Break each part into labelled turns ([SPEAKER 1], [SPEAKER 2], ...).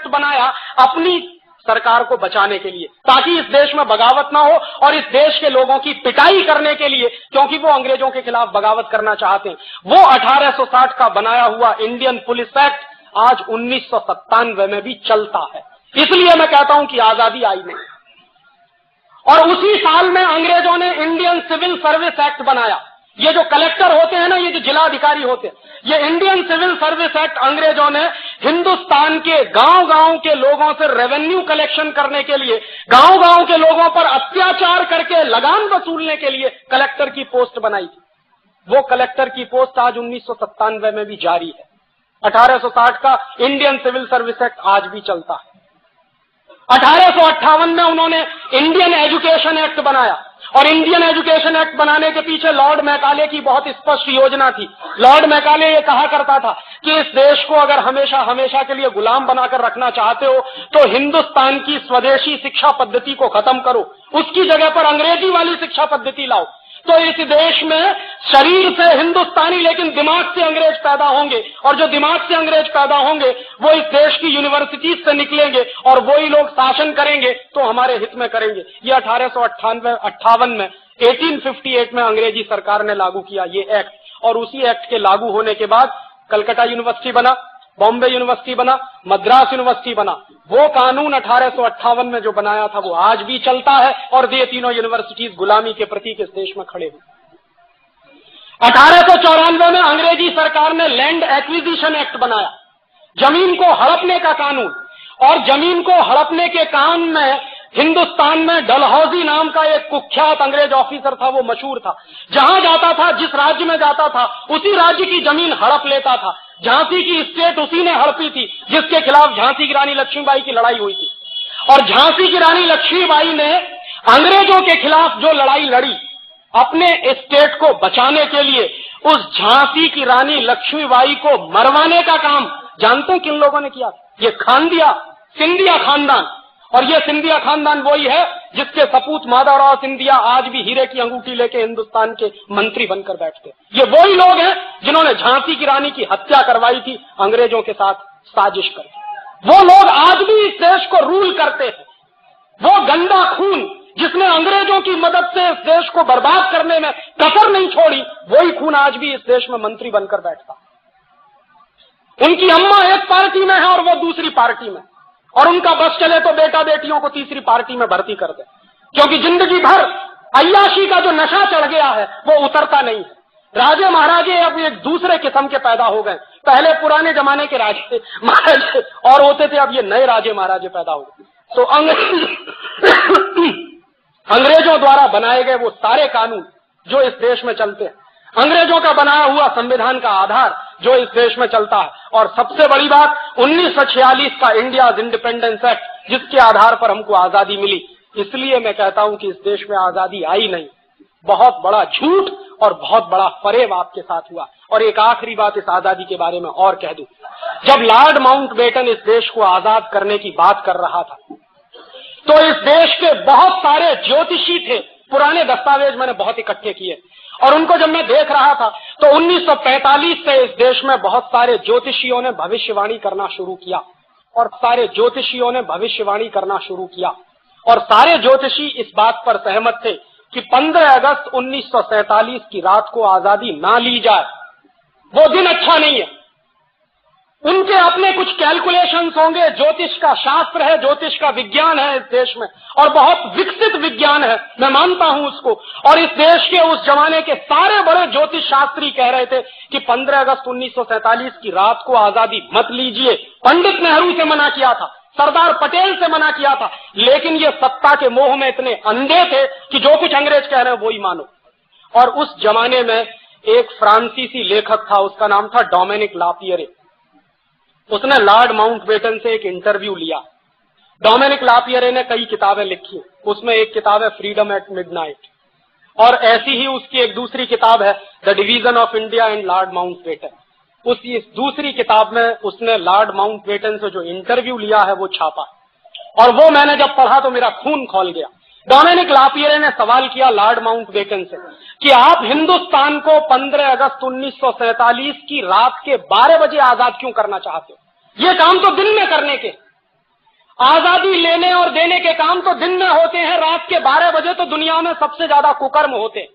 [SPEAKER 1] बनाया अपनी सरकार को बचाने के लिए, ताकि इस देश में बगावत ना हो और इस देश के लोगों की पिटाई करने के लिए, क्योंकि वो अंग्रेजों के खिलाफ बगावत करना चाहते हैं। वो 1860 का बनाया हुआ इंडियन पुलिस एक्ट आज 1997 में भी चलता है। इसलिए मैं कहता हूं कि आजादी आई नहीं। और उसी साल में अंग्रेजों ने इंडियन सिविल सर्विस एक्ट बनाया। ये जो कलेक्टर होते हैं ना, ये जो जिला अधिकारी होते हैं, ये इंडियन सिविल सर्विस एक्ट अंग्रेजों ने हिंदुस्तान के गांव-गांव के लोगों से रेवेन्यू कलेक्शन करने के लिए, गांव-गांव के लोगों पर अत्याचार करके लगान वसूलने के लिए कलेक्टर की पोस्ट बनाई थी। वो कलेक्टर की पोस्ट आज 1997 में भी जारी है। 1860 का इंडियन सिविल सर्विस एक्ट आज भी चलता है। 1858 में उन्होंने इंडियन एजुकेशन एक्ट बनाया, और इंडियन एजुकेशन एक्ट बनाने के पीछे लॉर्ड मैकाले की बहुत स्पष्ट योजना थी। लॉर्ड मैकाले ये कहा करता था कि इस देश को अगर हमेशा हमेशा के लिए गुलाम बनाकर रखना चाहते हो तो हिंदुस्तान की स्वदेशी शिक्षा पद्धति को खत्म करो, उसकी जगह पर अंग्रेजी वाली शिक्षा पद्धति लाओ। तो इस देश में शरीर से हिंदुस्तानी लेकिन दिमाग से अंग्रेज पैदा होंगे, और जो दिमाग से अंग्रेज पैदा होंगे वो इस देश की यूनिवर्सिटीज से निकलेंगे और वही लोग शासन करेंगे तो हमारे हित में करेंगे। ये 1858 में 1858 में अंग्रेजी सरकार ने लागू किया ये एक्ट, और उसी एक्ट के लागू होने के बाद कलकत्ता यूनिवर्सिटी बना, बॉम्बे यूनिवर्सिटी बना, मद्रास यूनिवर्सिटी बना। वो कानून 1858 में जो बनाया था वो आज भी चलता है, और ये तीनों यूनिवर्सिटीज गुलामी के प्रतीक इस देश में खड़े हुए। 1894 में अंग्रेजी सरकार ने लैंड एक्विजिशन एक्ट बनाया, जमीन को हड़पने का कानून। और जमीन को हड़पने के काम में हिंदुस्तान में डलहौजी नाम का एक कुख्यात अंग्रेज ऑफिसर था, वो मशहूर था। जहां जाता था, जिस राज्य में जाता था, उसी राज्य की जमीन हड़प लेता था। झांसी की स्टेट उसी ने हड़पी थी जिसके खिलाफ झांसी की रानी लक्ष्मीबाई की लड़ाई हुई थी। और झांसी की रानी लक्ष्मीबाई ने अंग्रेजों के खिलाफ जो लड़ाई लड़ी अपने स्टेट को बचाने के लिए, उस झांसी की रानी लक्ष्मीबाई को मरवाने का काम जानते हैं किन लोगों ने किया? ये खानदिया सिंधिया खानदान। और ये सिंधिया खानदान वही है जिसके सपूत माधवराव सिंधिया आज भी हीरे की अंगूठी लेके हिंदुस्तान के मंत्री बनकर बैठते। ये वही लोग हैं जिन्होंने झांसी की रानी की हत्या करवाई थी अंग्रेजों के साथ साजिश करके। वो लोग आज भी इस देश को रूल करते हैं। वो गंदा खून जिसने अंग्रेजों की मदद से इस देश को बर्बाद करने में कसर नहीं छोड़ी, वही खून आज भी इस देश में मंत्री बनकर बैठता। उनकी अम्मा एक पार्टी में है और वो दूसरी पार्टी में, और उनका बस चले तो बेटा बेटियों को तीसरी पार्टी में भर्ती कर दे, क्योंकि जिंदगी भर अय्याशी का जो नशा चढ़ गया है वो उतरता नहीं है। राजे महाराजे अब एक दूसरे किस्म के पैदा हो गए। पहले पुराने जमाने के राजे महाराजे और होते थे, अब ये नए राजे महाराजे पैदा हो गए। तो अंग्रेजों द्वारा बनाए गए वो सारे कानून जो इस देश में चलते हैं, अंग्रेजों का बनाया हुआ संविधान का आधार जो इस देश में चलता है, और सबसे बड़ी बात 1946 का इंडिया इंडिपेंडेंस एक्ट जिसके आधार पर हमको आजादी मिली। इसलिए मैं कहता हूं कि इस देश में आजादी आई नहीं, बहुत बड़ा झूठ और बहुत बड़ा फरेब आपके साथ हुआ। और एक आखिरी बात इस आजादी के बारे में और कह दूं, जब लॉर्ड माउंटबेटन इस देश को आजाद करने की बात कर रहा था तो इस देश के बहुत सारे ज्योतिषी थे, पुराने दस्तावेज मैंने बहुत इकट्ठे किए, और उनको जब मैं देख रहा था तो 1945 से इस देश में बहुत सारे ज्योतिषियों ने भविष्यवाणी करना शुरू किया, और सारे ज्योतिषियों ने भविष्यवाणी करना शुरू किया, और सारे ज्योतिषी इस बात पर सहमत थे कि 15 अगस्त 1947 की रात को आजादी ना ली जाए, वो दिन अच्छा नहीं है। उनके अपने कुछ कैलकुलेशंस होंगे, ज्योतिष का शास्त्र है, ज्योतिष का विज्ञान है इस देश में, और बहुत विकसित विज्ञान है, मैं मानता हूं उसको। और इस देश के उस जमाने के सारे बड़े ज्योतिष शास्त्री कह रहे थे कि 15 अगस्त 1947 की रात को आजादी मत लीजिए। पंडित नेहरू से मना किया था, सरदार पटेल से मना किया था, लेकिन ये सत्ता के मोह में इतने अंधे थे कि जो कुछ अंग्रेज कह रहे हैं वही मानो। और उस जमाने में एक फ्रांसीसी लेखक था, उसका नाम था डोमिनिक लापियरे। उसने लॉर्ड माउंटबेटन से एक इंटरव्यू लिया। डोमिनिक लापियरे ने कई किताबें लिखी, उसमें एक किताब है फ्रीडम एट मिडनाइट, और ऐसी ही उसकी एक दूसरी किताब है the division of India and Lord Mountbatten. इस दूसरी किताब में उसने लॉर्ड माउंटबेटन से जो इंटरव्यू लिया है वो छापा, और वो मैंने जब पढ़ा तो मेरा खून खौल गया। डोमिनिक लापियरे ने सवाल किया लॉर्ड माउंटबेटन से कि आप हिंदुस्तान को 15 अगस्त 1947 की रात के 12 बजे आजाद क्यों करना चाहते हो? ये काम तो दिन में करने के। आजादी लेने और देने के काम तो दिन में होते हैं, रात के 12 बजे तो दुनिया में सबसे ज्यादा कुकर्म होते हैं।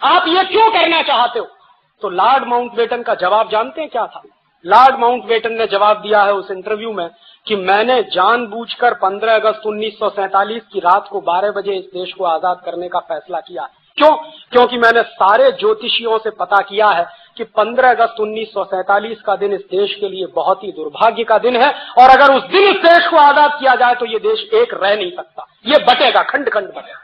[SPEAKER 1] आप ये क्यों करना चाहते हो? तो लॉर्ड माउंटबेटन का जवाब जानते हैं क्या था? लॉर्ड माउंटबेटन ने जवाब दिया है उस इंटरव्यू में कि मैंने जानबूझकर 15 अगस्त 1947 की रात को 12 बजे इस देश को आजाद करने का फैसला किया। क्यों? क्योंकि मैंने सारे ज्योतिषियों से पता किया है कि 15 अगस्त 1947 का दिन इस देश के लिए बहुत ही दुर्भाग्य का दिन है, और अगर उस दिन इस देश को आजाद किया जाए तो ये देश एक रह नहीं सकता, ये बटेगा, खंड खंड बटेगा।